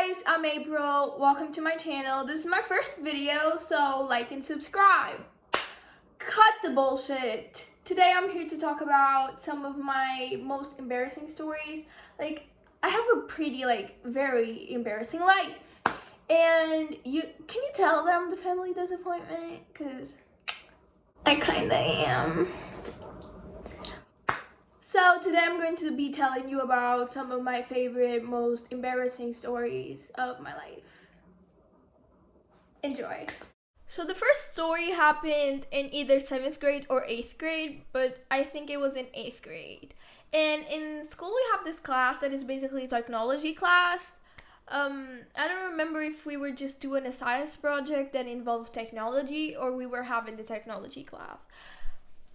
guys, I'm April. Welcome to my channel. This is my first video, so like and subscribe. Cut the bullshit. Today I'm here to talk about some of my most embarrassing stories. Like, I have a pretty, very embarrassing life. And can you tell that I'm the family disappointment? Cause I kinda am. So today I'm going to be telling you about some of my favorite, most embarrassing stories of my life. Enjoy. So the first story happened in either 7th grade or 8th grade, but I think it was in 8th grade. And in school we have this class that is basically a technology class. I don't remember if we were just doing a science project that involved technology or we were having the technology class.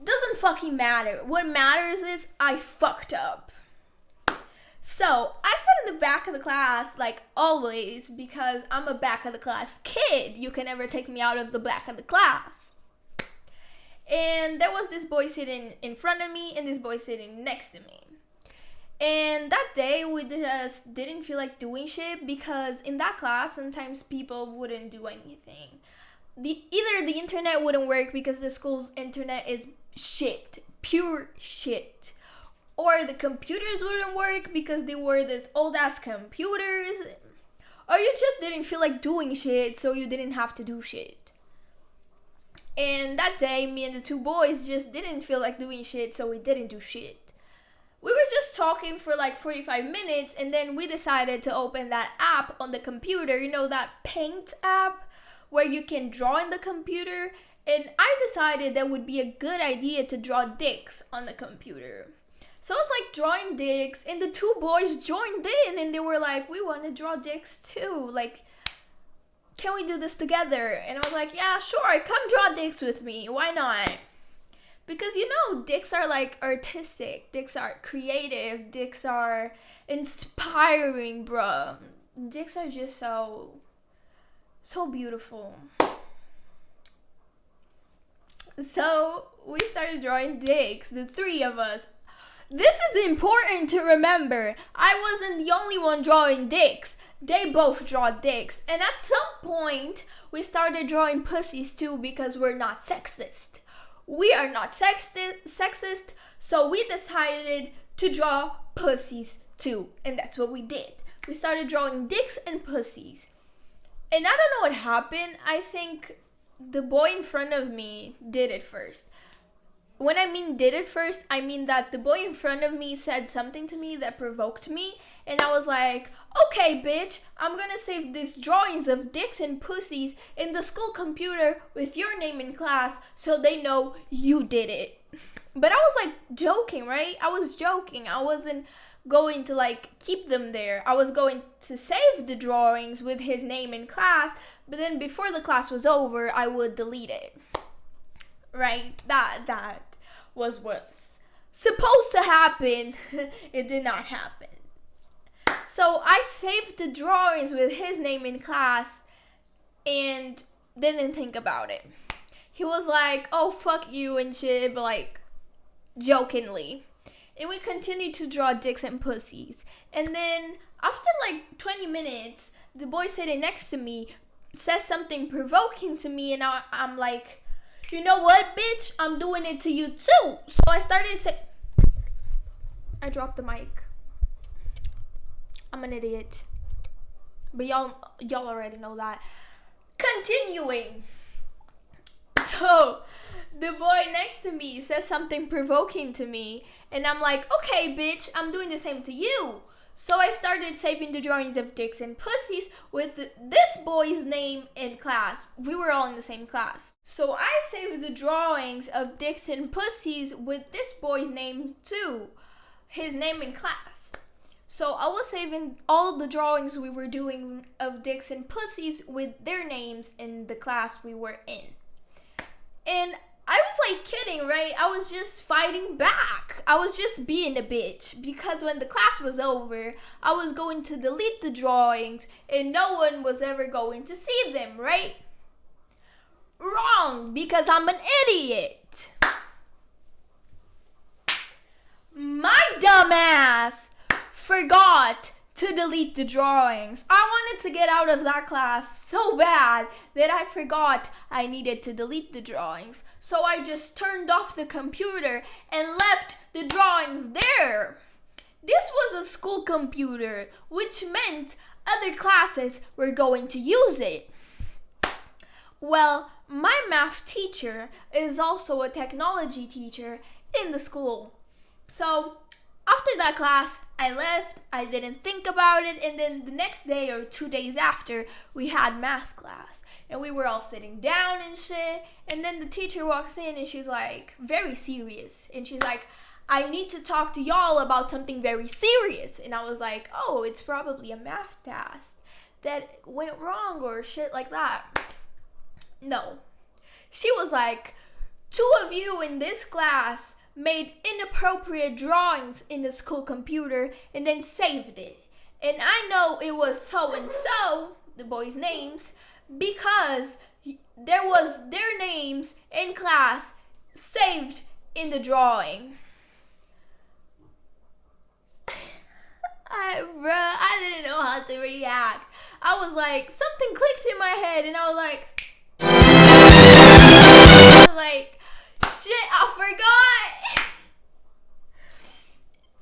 Doesn't fucking matter. What matters is I fucked up. So I sat in the back of the class like always because I'm a back of the class kid. You can never take me out of the back of the class. And there was this boy sitting in front of me and this boy sitting next to me. And that day we just didn't feel like doing shit because in that class sometimes people wouldn't do anything. Either the internet wouldn't work because the school's internet is shit, pure shit, or the computers wouldn't work because they were this old ass computers, or you just didn't feel like doing shit, so you didn't have to do shit. And that day me and the two boys just didn't feel like doing shit, so we didn't do shit. We were just talking for like 45 minutes and then we decided to open that app on the computer, you know, that Paint app where you can draw in the computer. And I decided that would be a good idea to draw dicks on the computer. So I was like drawing dicks and the two boys joined in and they were like, we want to draw dicks too. Like, can we do this together? And I was like, yeah, sure, come draw dicks with me. Why not? Because you know, dicks are like artistic. Dicks are creative. Dicks are inspiring, bruh. Dicks are just so beautiful. So we started drawing dicks, the three of us. This is important to remember. I wasn't the only one drawing dicks. They both draw dicks. And at some point, we started drawing pussies too because we're not sexist. We are not sexist, so we decided to draw pussies too. And that's what we did. We started drawing dicks and pussies. And I don't know what happened. I think the boy in front of me did it first. When I mean did it first, I mean that the boy in front of me said something to me that provoked me. And I was like, okay, bitch, I'm gonna save these drawings of dicks and pussies in the school computer with your name in class so they know you did it. But I was like joking, right? I was joking. I wasn't going to like keep them there. I was going to save the drawings with his name in class, but then before the class was over, I would delete it. Right? That was what's supposed to happen. It did not happen. So I saved the drawings with his name in class and didn't think about it. He was like, oh, fuck you and shit, but like jokingly. And we continued to draw dicks and pussies. And then after like 20 minutes, the boy sitting next to me says something provoking to me. And I'm like, you know what, bitch? I'm doing it to you too. So I started saying, I dropped the mic. I'm an idiot. But y'all already know that. Continuing. So the boy next to me says something provoking to me, and I'm like, okay, bitch, I'm doing the same to you. So I started saving the drawings of dicks and pussies with this boy's name in class. We were all in the same class. So I saved the drawings of dicks and pussies with this boy's name too, his name in class. So I was saving all the drawings we were doing of dicks and pussies with their names in the class we were in. And I was like kidding, right? I was just fighting back. I was just being a bitch because when the class was over, I was going to delete the drawings and no one was ever going to see them, right? Wrong, because I'm an idiot. My dumb ass forgot to delete the drawings. I wanted to get out of that class so bad that I forgot I needed to delete the drawings. So I just turned off the computer and left the drawings there. This was a school computer, which meant other classes were going to use it. Well, my math teacher is also a technology teacher in the school. So after that class, I left, I didn't think about it, and then the next day or 2 days after, we had math class. And we were all sitting down and shit, and then the teacher walks in and she's like, very serious. And she's like, I need to talk to y'all about something very serious. And I was like, oh, it's probably a math test that went wrong or shit like that. No. She was like, 2 of you in this class made inappropriate drawings in the school computer and then saved it. And I know it was so-and-so, the boys' names, because there was their names in class saved in the drawing. I didn't know how to react. I was like, something clicked in my head, and I was like, shit, I forgot.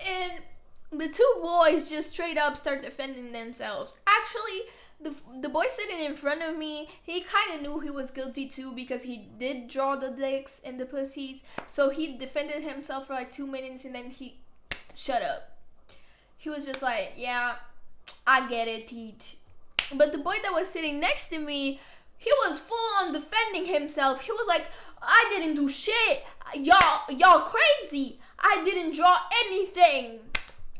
And the 2 boys just straight up start defending themselves. Actually, the boy sitting in front of me, he kind of knew he was guilty too because he did draw the dicks and the pussies. So he defended himself for like 2 minutes and then he shut up. He was just like, yeah, I get it, teach. But the boy that was sitting next to me, he was full on defending himself. He was like, I didn't do shit. Y'all crazy. I didn't draw anything.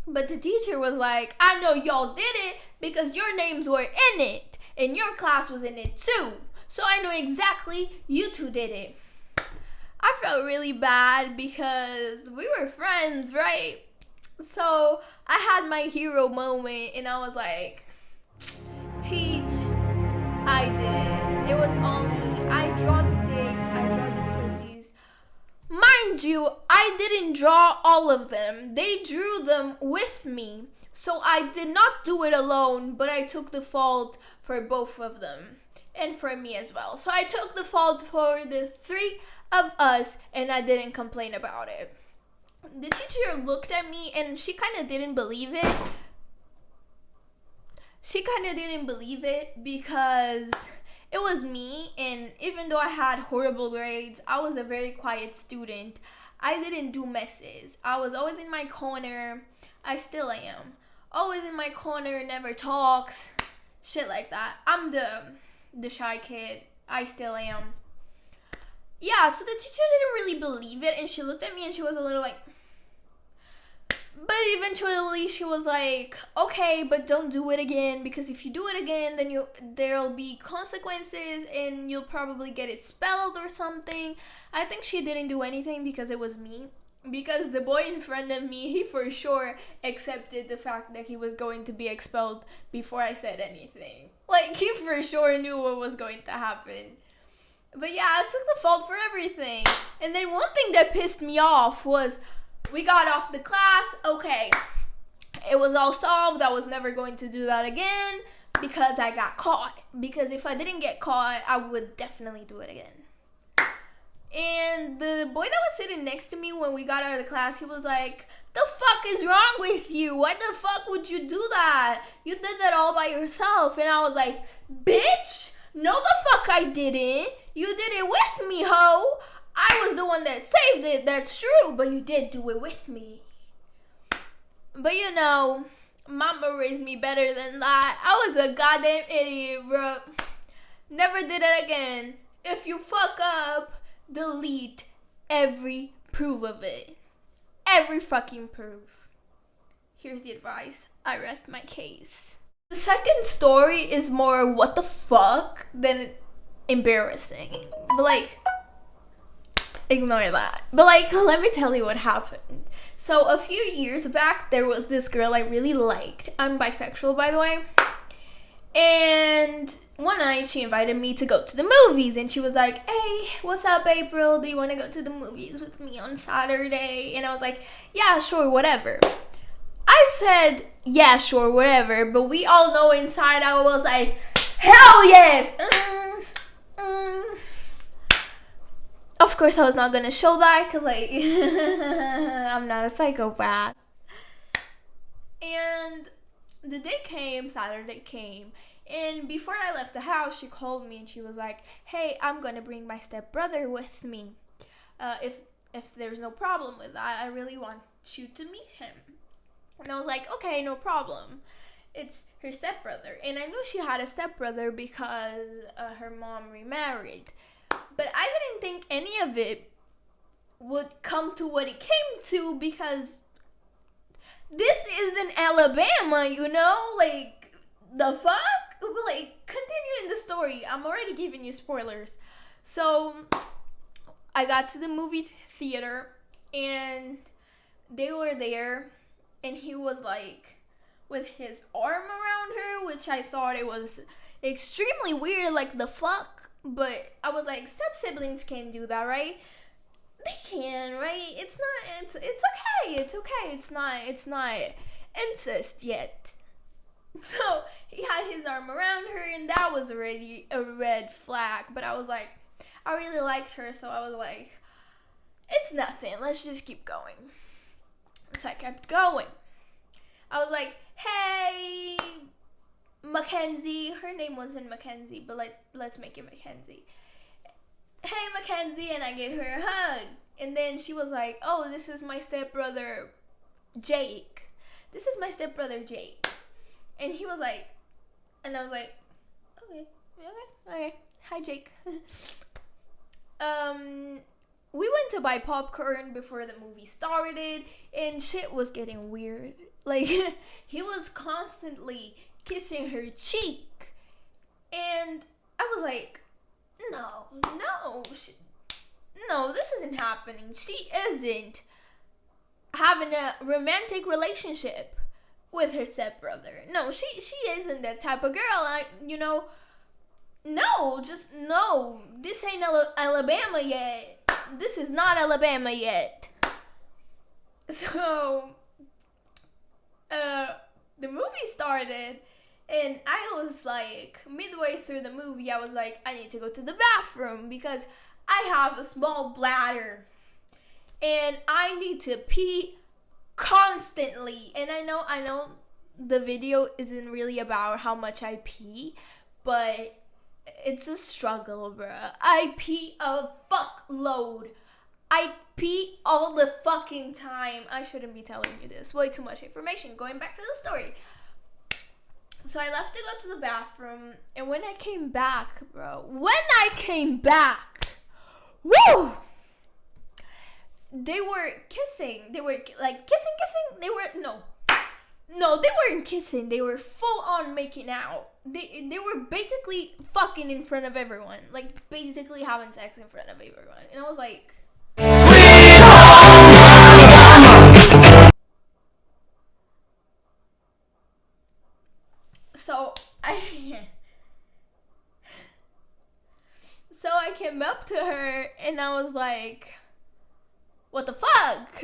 But the teacher was like, I know y'all did it because your names were in it. And your class was in it too. So I know exactly you 2 did it. I felt really bad because we were friends, right? So I had my hero moment and I was like, teach, I did it. It was all me. I draw the dicks, I draw the pussies. Mind you, I didn't draw all of them. They drew them with me. So I did not do it alone, but I took the fault for both of them. And for me as well. So I took the fault for the 3 of us and I didn't complain about it. The teacher looked at me and she kind of didn't believe it. She kind of didn't believe it because it was me, and even though I had horrible grades, I was a very quiet student. I didn't do messes. I was always in my corner. I still am. Always in my corner, never talks. Shit like that. I'm the shy kid. I still am. Yeah, so the teacher didn't really believe it, and she looked at me and she was a little like, but eventually she was like, okay, but don't do it again, because if you do it again, then there'll be consequences and you'll probably get expelled or something. I think she didn't do anything because it was me. Because the boy in front of me, he for sure accepted the fact that he was going to be expelled before I said anything. Like, he for sure knew what was going to happen. But yeah, I took the fault for everything. And then one thing that pissed me off was we got off the class. Okay, it was all solved. I was never going to do that again because I got caught. Because if I didn't get caught, I would definitely do it again. And the boy that was sitting next to me when we got out of the class, he was like, the fuck is wrong with you? Why the fuck would you do that? You did that all by yourself. And I was like, bitch, no the fuck I didn't. You did it with me, ho. I was the one that saved it, that's true, but you did do it with me. But you know, mama raised me better than that. I was a goddamn idiot, bro. Never did it again. If you fuck up, delete every proof of it. Every fucking proof. Here's the advice. I rest my case. The second story is more what the fuck than embarrassing. But like, ignore that. But like, let me tell you what happened. So a few years back, there was this girl I really liked. I'm bisexual, by the way. And one night she invited me to go to the movies, and she was like, hey, what's up, April? Do you want to go to the movies with me on Saturday? And I was like, yeah, sure, whatever. I said, yeah, sure, whatever. But we all know inside I was like, hell yes! Of course, I was not gonna show that because, like, I'm not a psychopath. And the day came, Saturday came. And before I left the house, she called me and she was like, hey, I'm gonna bring my stepbrother with me. If there's no problem with that, I really want you to meet him. And I was like, okay, no problem. It's her stepbrother. And I knew she had a stepbrother because her mom remarried. But I didn't think any of it would come to what it came to because this isn't Alabama, you know? Like, the fuck? Like, continuing the story. I'm already giving you spoilers. So, I got to the movie theater and they were there and he was like with his arm around her, which I thought it was extremely weird, like the fuck. But I was like, step siblings can't do that, right? They can, right? It's okay. It's not incest yet. So he had his arm around her and that was already a red flag. But I was like, I really liked her, so I was like, it's nothing. Let's just keep going. So I kept going. I was like, hey, Mackenzie. Her name wasn't Mackenzie, but let's make it Mackenzie. Hey, Mackenzie, and I gave her a hug. And then she was like, oh, this is my stepbrother, Jake. This is my stepbrother, Jake. And he was like, and I was like, okay. Hi, Jake. We went to buy popcorn before the movie started, and shit was getting weird. Like, he was constantly kissing her cheek, and I was like, no, this isn't happening. She isn't having a romantic relationship with her stepbrother. No, she isn't that type of girl. No, this ain't Alabama yet. This is not Alabama yet. So, the movie started, and I was like, midway through the movie, I was like, I need to go to the bathroom because I have a small bladder, and I need to pee constantly. And I know the video isn't really about how much I pee, but it's a struggle, bruh. I pee a fuckload. I pee all the fucking time. I shouldn't be telling you this. Way too much information. Going back to the story. So I left to go to the bathroom, and when I came back, woo! They were kissing. They were like kissing. They weren't kissing. They were full on making out. They were basically fucking in front of everyone. Like, basically having sex in front of everyone. And I was like, So I came up to her and I was like, what the fuck?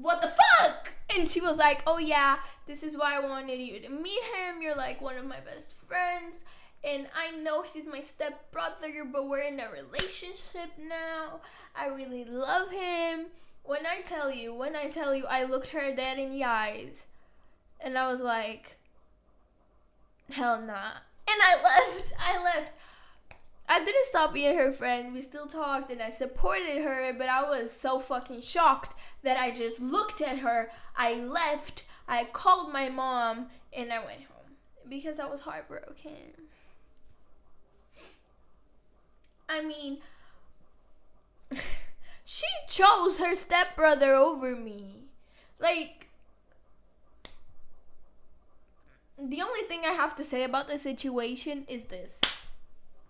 What the fuck? And she was like, oh yeah, this is why I wanted you to meet him. You're like one of my best friends. And I know he's my stepbrother, but we're in a relationship now. I really love him. When I tell you, I looked her dead in the eyes. And I was like, hell nah. And I left. I didn't stop being her friend. We still talked and I supported her, but I was so fucking shocked that I just looked at her. I left. I called my mom and I went home because I was heartbroken. I mean, she chose her stepbrother over me. Like, the only thing I have to say about the situation is this.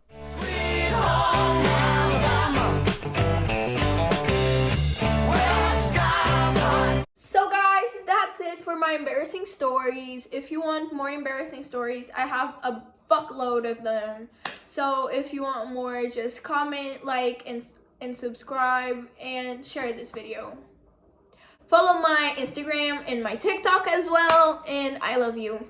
Sweet home Alabama. So guys, that's it for my embarrassing stories. If you want more embarrassing stories, I have a fuckload of them. So if you want more, just comment, like, and subscribe, and share this video. Follow my Instagram and my TikTok as well, and I love you.